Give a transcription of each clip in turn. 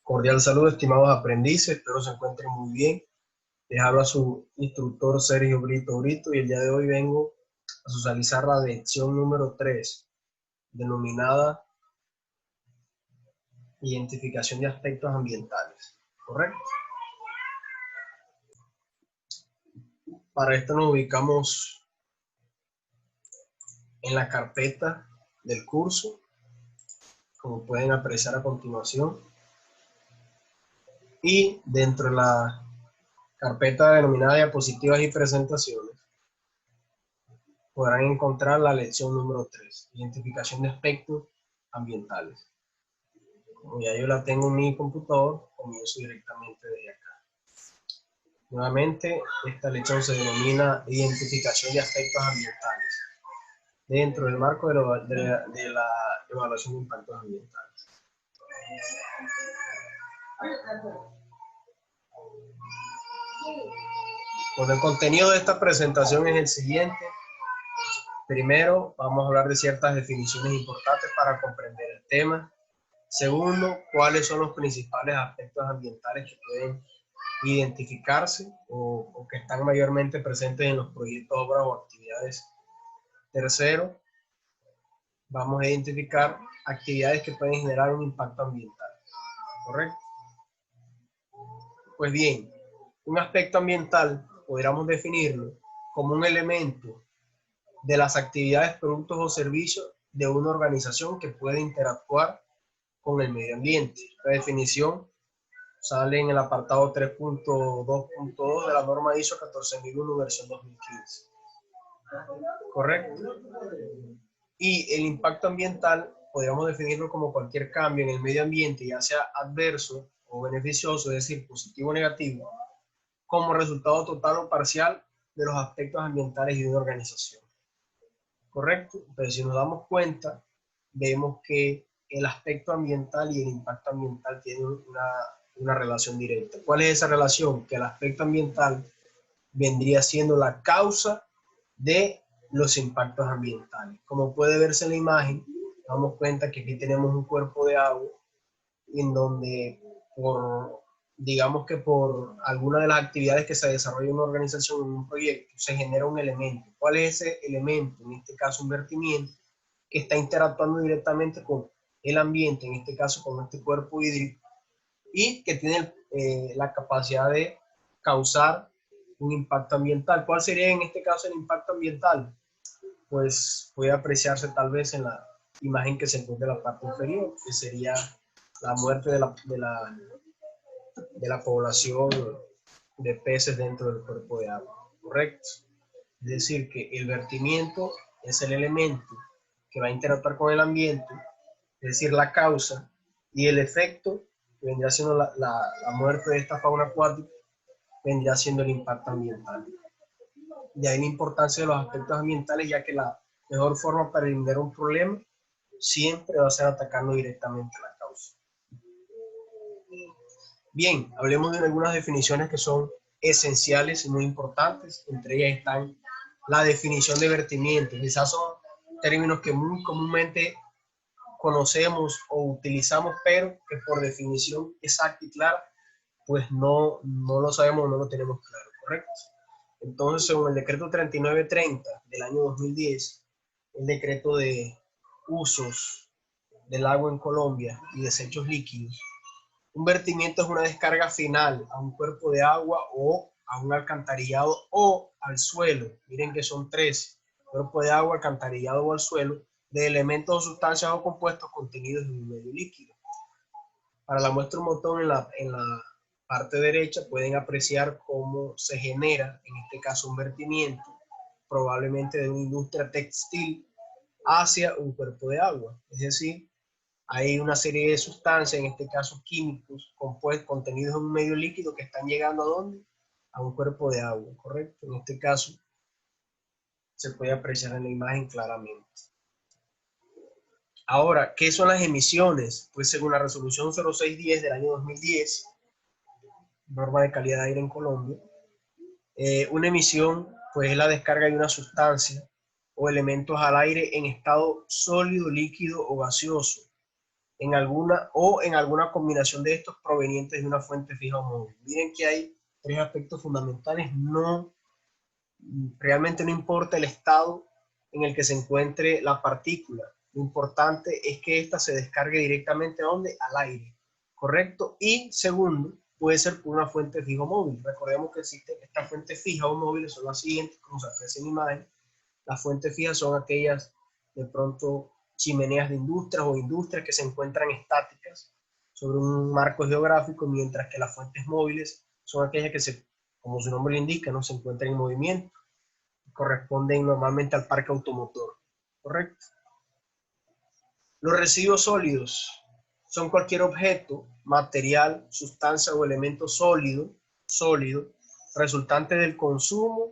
Cordial saludo, estimados aprendices, espero se encuentren muy bien. Les habla su instructor Sergio Brito Brito y el día de hoy vengo a socializar la lección número 3, denominada Identificación de aspectos ambientales. ¿Correcto? Para esto nos ubicamos en la carpeta del curso, como pueden apreciar a continuación. Y dentro de la carpeta denominada diapositivas y presentaciones, podrán encontrar la lección número 3, identificación de aspectos ambientales. Como ya yo la tengo en mi computador, comienzo directamente desde acá. Nuevamente, esta lección se denomina identificación de aspectos ambientales, dentro del marco de la evaluación de impactos ambientales. Bueno, el contenido de esta presentación es el siguiente. Primero, vamos a hablar de ciertas definiciones importantes para comprender el tema. Segundo, cuáles son los principales aspectos ambientales que pueden identificarse o que están mayormente presentes en los proyectos, obras o actividades. Tercero, vamos a identificar actividades que pueden generar un impacto ambiental. ¿Correcto? Pues bien, un aspecto ambiental podríamos definirlo como un elemento de las actividades, productos o servicios de una organización que puede interactuar con el medio ambiente. La definición sale en el apartado 3.2.2 de la norma ISO 14001 versión 2015. ¿Correcto? Y el impacto ambiental podríamos definirlo como cualquier cambio en el medio ambiente, ya sea adverso o beneficioso, es decir, positivo o negativo, como resultado total o parcial de los aspectos ambientales de una organización. ¿Correcto? Entonces, si nos damos cuenta, vemos que el aspecto ambiental y el impacto ambiental tienen una relación directa. ¿Cuál es esa relación? Que el aspecto ambiental vendría siendo la causa de los impactos ambientales. Como puede verse en la imagen, damos cuenta que aquí tenemos un cuerpo de agua en donde digamos que por alguna de las actividades que se desarrolla en una organización, en un proyecto, se genera un elemento. ¿Cuál es ese elemento? En este caso, un vertimiento que está interactuando directamente con el ambiente, en este caso con este cuerpo hídrico, y que tiene la capacidad de causar un impacto ambiental. ¿Cuál sería en este caso el impacto ambiental? Pues puede apreciarse tal vez en la imagen que se encuentra en la parte inferior, que sería la muerte de la población de peces dentro del cuerpo de agua, ¿correcto? Es decir, que el vertimiento es el elemento que va a interactuar con el ambiente, es decir, la causa, y el efecto, que vendría siendo la muerte de esta fauna acuática, vendría siendo el impacto ambiental. De ahí la importancia de los aspectos ambientales, ya que la mejor forma para eliminar un problema siempre va a ser atacando directamente la causa. Bien, hablemos de algunas definiciones que son esenciales y muy importantes. Entre ellas están la definición de vertimiento. Quizás son términos que muy comúnmente conocemos o utilizamos, pero que por definición exacta y clara, pues no lo sabemos, no lo tenemos claro, ¿correcto? Entonces, según el decreto 3930 del año 2010, el decreto de usos del agua en Colombia y desechos líquidos, un vertimiento es una descarga final a un cuerpo de agua o a un alcantarillado o al suelo. Miren que son tres: cuerpo de agua, alcantarillado o al suelo, de elementos o sustancias o compuestos contenidos en un medio líquido. Para la muestra un botón en la parte derecha pueden apreciar cómo se genera, en este caso, un vertimiento, probablemente de una industria textil, hacia un cuerpo de agua. Es decir, hay una serie de sustancias, en este caso químicos, contenidos en un medio líquido que están llegando ¿a dónde? A un cuerpo de agua, ¿correcto? En este caso se puede apreciar en la imagen claramente. Ahora, ¿qué son las emisiones? Pues según la resolución 0610 del año 2010, norma de calidad de aire en Colombia, una emisión pues es la descarga de una sustancia o elementos al aire en estado sólido, líquido o gaseoso, en alguna combinación de estos provenientes de una fuente fija o móvil. Miren que hay tres aspectos fundamentales. Realmente no importa el estado en el que se encuentre la partícula. Lo importante es que ésta se descargue directamente ¿a dónde? Al aire, ¿correcto? Y segundo, puede ser por una fuente fija o móvil. Recordemos que existen estas fuentes fijas o móviles, son las siguientes, como se aprecia en imagen. Las fuentes fijas son aquellas, de pronto, chimeneas de industrias o industrias que se encuentran estáticas sobre un marco geográfico, mientras que las fuentes móviles son aquellas que, como su nombre lo indica, ¿no? Se encuentran en movimiento, corresponden normalmente al parque automotor, ¿correcto? Los residuos sólidos son cualquier objeto, material, sustancia o elemento sólido resultante del consumo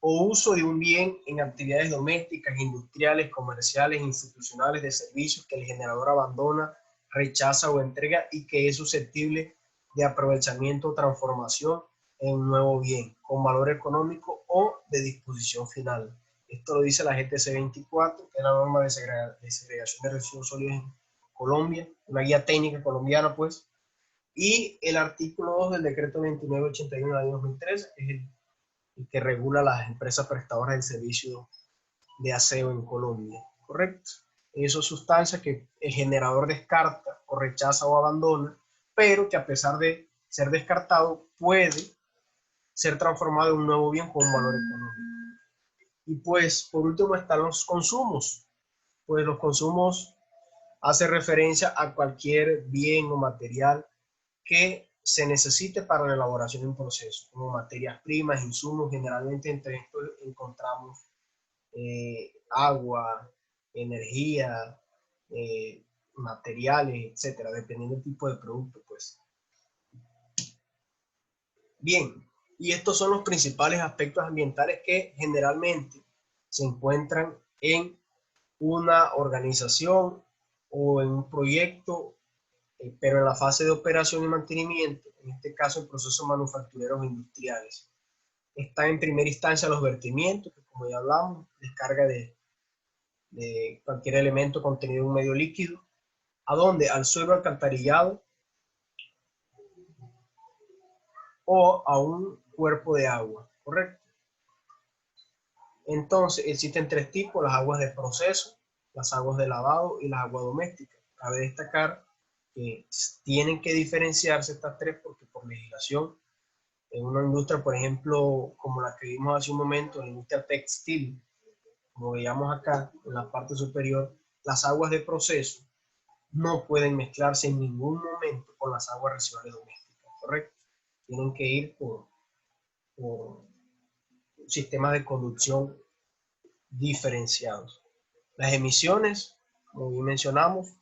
o uso de un bien en actividades domésticas, industriales, comerciales, institucionales, de servicios que el generador abandona, rechaza o entrega y que es susceptible de aprovechamiento o transformación en un nuevo bien con valor económico o de disposición final. Esto lo dice la GTC 24, que es la norma de segregación de residuos sólidos en Colombia, una guía técnica colombiana, pues, y el artículo 2 del decreto 2981 del año 2013, que es el que regula las empresas prestadoras del servicio de aseo en Colombia, ¿correcto? Esas sustancias que el generador descarta o rechaza o abandona, pero que a pesar de ser descartado puede ser transformado en un nuevo bien con un valor económico. Y pues por último están los consumos. Pues los consumos hace referencia a cualquier bien o material que se necesite para la elaboración de un proceso, como materias primas, insumos. Generalmente entre estos encontramos agua, energía, materiales, etcétera, dependiendo del tipo de producto, pues. Bien, y estos son los principales aspectos ambientales que generalmente se encuentran en una organización o en un proyecto, pero en la fase de operación y mantenimiento, en este caso en procesos manufactureros industriales. Está en primera instancia los vertimientos, que como ya hablamos, descarga de cualquier elemento contenido en un medio líquido. ¿A dónde? Al suelo alcantarillado o a un cuerpo de agua, ¿correcto? Entonces existen tres tipos: las aguas de proceso, las aguas de lavado y las aguas domésticas. Cabe destacar que tienen que diferenciarse estas tres porque por legislación, en una industria, por ejemplo, como la que vimos hace un momento, la industria textil, como veíamos acá en la parte superior, las aguas de proceso no pueden mezclarse en ningún momento con las aguas residuales domésticas, ¿correcto? Tienen que ir por sistemas de conducción diferenciados. Las emisiones, como bien mencionamos,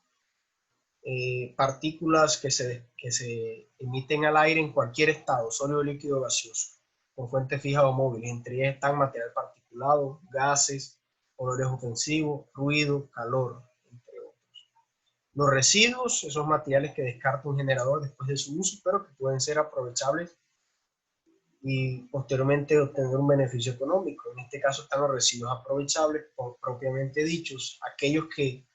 partículas que se emiten al aire en cualquier estado, sólido, líquido, gaseoso, con fuentes fijas o móviles. Entre ellas están material particulado, gases, olores ofensivos, ruido, calor, entre otros. Los residuos, esos materiales que descarta un generador después de su uso, pero que pueden ser aprovechables y posteriormente obtener un beneficio económico. En este caso están los residuos aprovechables, propiamente dichos, aquellos que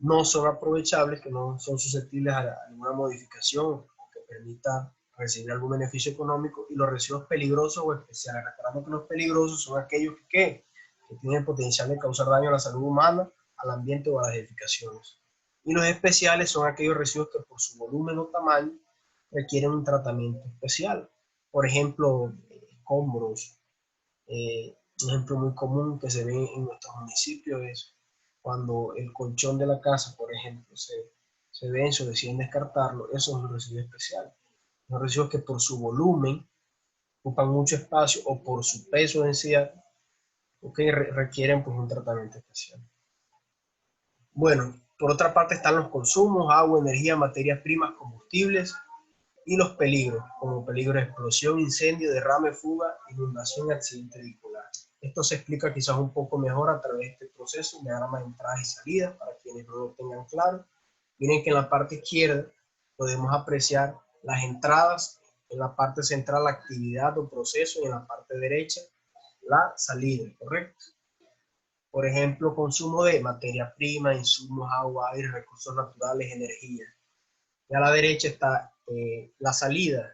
no son aprovechables, que no son susceptibles a ninguna modificación o que permita recibir algún beneficio económico, y los residuos peligrosos o especiales. Recordando que los peligrosos son aquellos que tienen el potencial de causar daño a la salud humana, al ambiente o a las edificaciones. Y los especiales son aquellos residuos que por su volumen o tamaño requieren un tratamiento especial. Por ejemplo, escombros. Un ejemplo muy común que se ve en nuestros municipios es cuando el colchón de la casa, por ejemplo, se vence o deciden descartarlo. Eso es un residuo especial. Son residuos que por su volumen ocupan mucho espacio o por su peso o densidad, okay, requieren pues un tratamiento especial. Bueno, por otra parte están los consumos: agua, energía, materias primas, combustibles, y los peligros, como peligro de explosión, incendio, derrame, fuga, inundación y accidente vehicular. Esto se explica quizás un poco mejor a través de este proceso, un diagrama de entradas y salidas, para quienes no lo tengan claro. Miren que en la parte izquierda podemos apreciar las entradas, en la parte central la actividad o proceso, y en la parte derecha la salida, ¿correcto? Por ejemplo, consumo de materia prima, insumos, agua, aire, recursos naturales, energía. Y a la derecha está la salida,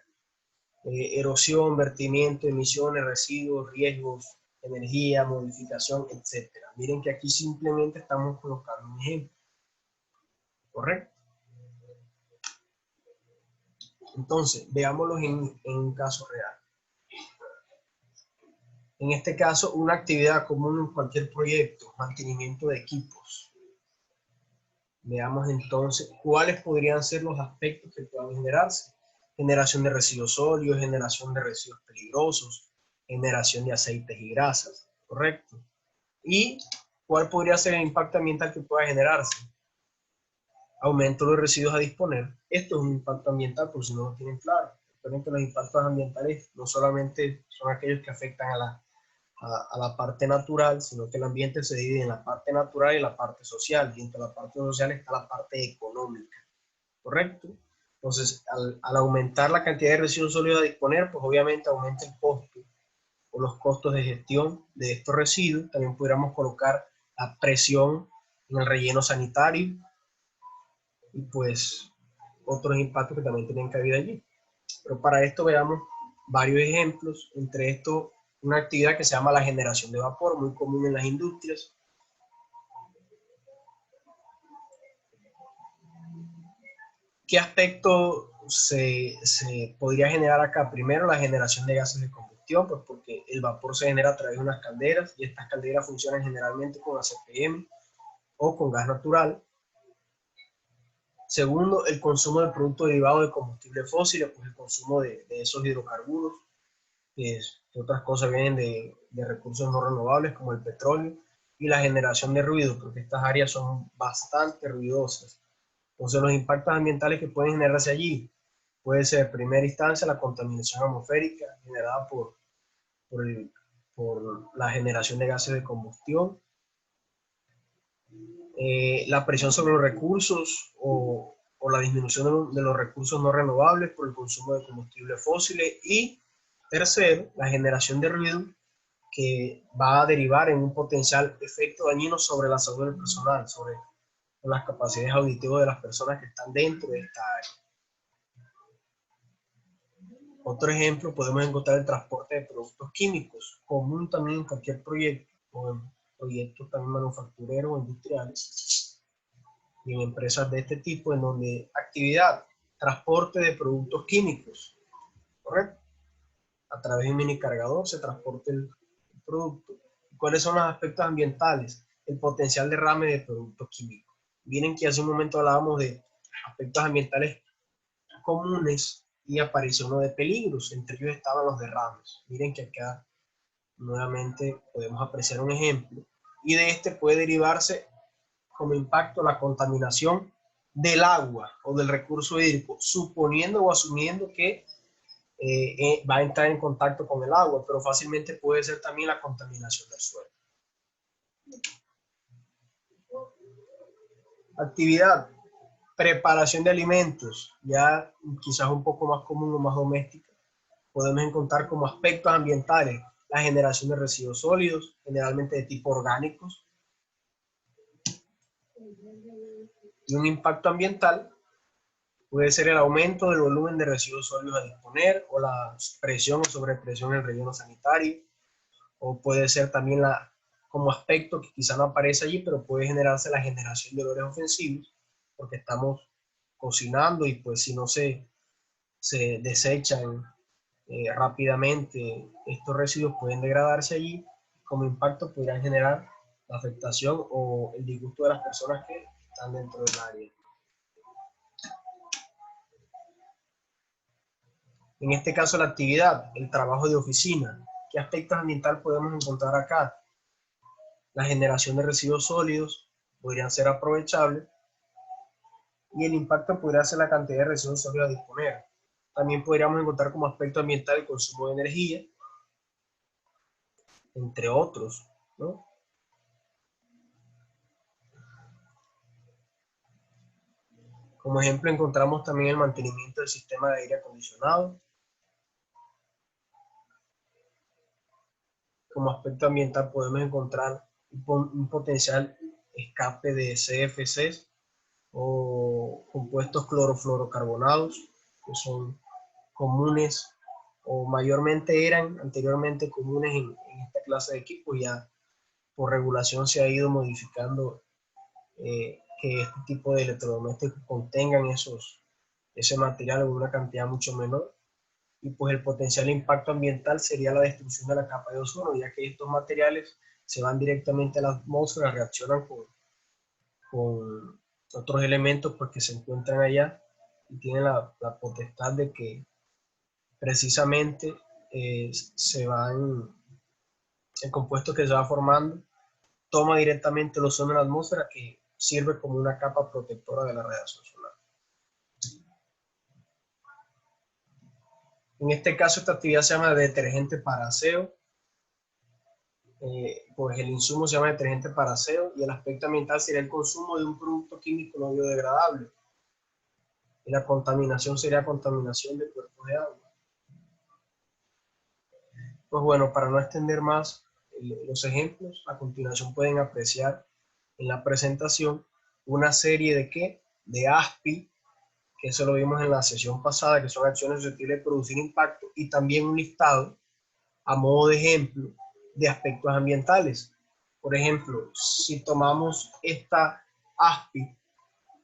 erosión, vertimiento, emisiones, residuos, riesgos, energía, modificación, etc. Miren que aquí simplemente estamos colocando un ejemplo, ¿correcto? Entonces, veámoslo en un caso real. En este caso, una actividad común en cualquier proyecto, mantenimiento de equipos. Veamos entonces cuáles podrían ser los aspectos que puedan generarse. Generación de residuos sólidos, generación de residuos peligrosos, generación de aceites y grasas, ¿correcto? ¿Y cuál podría ser el impacto ambiental que pueda generarse? Aumento de los residuos a disponer. Esto es un impacto ambiental, por si no lo tienen claro. Recuerden que los impactos ambientales no solamente son aquellos que afectan a la parte natural, sino que el ambiente se divide en la parte natural y la parte social. Y entre la parte social está la parte económica, ¿correcto? Entonces, al aumentar la cantidad de residuos sólidos a disponer, pues obviamente aumenta el costo o los costos de gestión de estos residuos. También podríamos colocar la presión en el relleno sanitario y pues otros impactos que también tienen cabida allí. Pero para esto veamos varios ejemplos, entre estos una actividad que se llama la generación de vapor, muy común en las industrias. ¿Qué aspecto se podría generar acá? Primero, la generación de gases de combustión, pues porque el vapor se genera a través de unas calderas y estas calderas funcionan generalmente con ACPM o con gas natural. Segundo, el consumo de productos derivados de combustibles fósiles, pues el consumo de esos hidrocarburos, que otras cosas vienen de recursos no renovables como el petróleo, y la generación de ruido, porque estas áreas son bastante ruidosas. Entonces los impactos ambientales que pueden generarse allí puede ser en primera instancia la contaminación atmosférica generada por la generación de gases de combustión, la presión sobre los recursos o la disminución de los recursos no renovables por el consumo de combustibles fósiles, y tercero, la generación de ruido que va a derivar en un potencial efecto dañino sobre la salud del personal, sobre las capacidades auditivas de las personas que están dentro de esta área. Otro ejemplo, podemos encontrar el transporte de productos químicos, común también en cualquier proyecto, o en proyectos también manufactureros o industriales, y en empresas de este tipo, en donde actividad, transporte de productos químicos, ¿correcto? A través de un mini cargador se transporta el producto. ¿Cuáles son los aspectos ambientales? El potencial derrame de productos químicos. Miren que hace un momento hablábamos de aspectos ambientales comunes y apareció uno de peligros, entre ellos estaban los derrames. Miren que acá nuevamente podemos apreciar un ejemplo, y de este puede derivarse como impacto la contaminación del agua o del recurso hídrico, suponiendo o asumiendo que va a entrar en contacto con el agua, pero fácilmente puede ser también la contaminación del suelo. Actividad, preparación de alimentos, ya quizás un poco más común o más doméstica. Podemos encontrar como aspectos ambientales la generación de residuos sólidos, generalmente de tipo orgánicos, y un impacto ambiental puede ser el aumento del volumen de residuos sólidos a disponer, o la presión o sobrepresión en el relleno sanitario, o puede ser también como aspecto que quizá no aparece allí, pero puede generarse la generación de olores ofensivos, porque estamos cocinando y pues si no se desechan rápidamente, estos residuos pueden degradarse allí. Como impacto podrían generar la afectación o el disgusto de las personas que están dentro del área. En este caso, la actividad, el trabajo de oficina. ¿Qué aspectos ambientales podemos encontrar acá? La generación de residuos sólidos podrían ser aprovechables, y el impacto podría ser la cantidad de residuos sólidos a disponer. También podríamos encontrar como aspecto ambiental el consumo de energía, entre otros, ¿no? Como ejemplo encontramos también el mantenimiento del sistema de aire acondicionado. Como aspecto ambiental podemos encontrar un potencial escape de CFCs o compuestos clorofluorocarbonados, que son comunes o mayormente eran anteriormente comunes en esta clase de equipos. Ya por regulación se ha ido modificando que este tipo de electrodomésticos contengan ese material en una cantidad mucho menor, y pues el potencial impacto ambiental sería la destrucción de la capa de ozono, ya que estos materiales se van directamente a la atmósfera, reaccionan con otros elementos pues, que se encuentran allá, y tienen la potestad de que precisamente el compuesto que se va formando toma directamente el ozono en la atmósfera, que sirve como una capa protectora de la radiación solar. En este caso, esta actividad se llama detergente para aseo. Pues el insumo se llama detergente para aseo, y el aspecto ambiental sería el consumo de un producto químico no biodegradable. Y la contaminación sería contaminación de cuerpos de agua. Pues bueno, para no extender más los ejemplos, a continuación pueden apreciar en la presentación una serie de ¿qué? De ASPI, que eso lo vimos en la sesión pasada, que son acciones susceptibles de producir impacto, y también un listado a modo de ejemplo de aspectos ambientales. Por ejemplo, si tomamos esta ASPI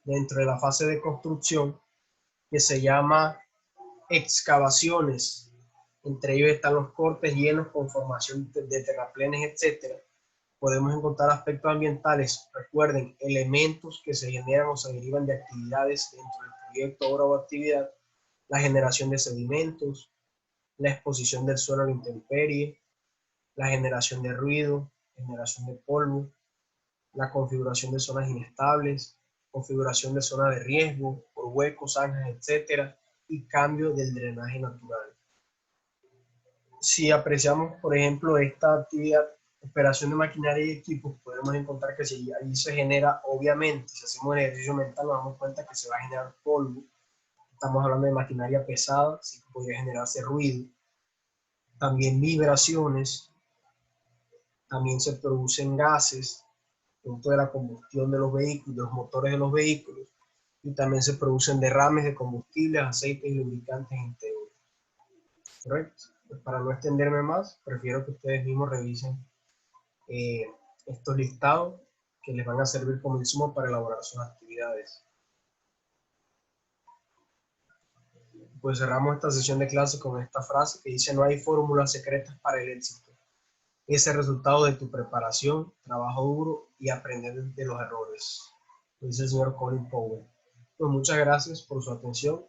dentro de la fase de construcción, que se llama excavaciones, entre ellos están los cortes, llenos, conformación de terraplenes, etc. Podemos encontrar aspectos ambientales, recuerden, elementos que se generan o se derivan de actividades dentro del proyecto, obra o actividad, la generación de sedimentos, la exposición del suelo a la intemperie, la generación de ruido, generación de polvo, la configuración de zonas inestables, configuración de zonas de riesgo por huecos, zanjas, etc. y cambio del drenaje natural. Si apreciamos, por ejemplo, esta actividad, operación de maquinaria y equipos, podemos encontrar que si allí se genera, obviamente, si hacemos un ejercicio mental, nos damos cuenta que se va a generar polvo. Estamos hablando de maquinaria pesada, sí que podría generarse ruido. También vibraciones, también se producen gases, producto de la combustión de los vehículos, de los motores de los vehículos, y también se producen derrames de combustibles, aceites y lubricantes, entre otros. ¿Correcto? Pues para no extenderme más, prefiero que ustedes mismos revisen estos listados, que les van a servir como insumo para elaborar sus actividades. Pues cerramos esta sesión de clase con esta frase que dice: no hay fórmulas secretas para el éxito. Es el resultado de tu preparación, trabajo duro y aprender de los errores. Lo dice el señor Colin Powell. Pues muchas gracias por su atención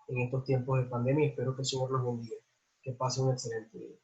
en estos tiempos de pandemia, y espero que el Señor los bendiga. Que pasen un excelente día.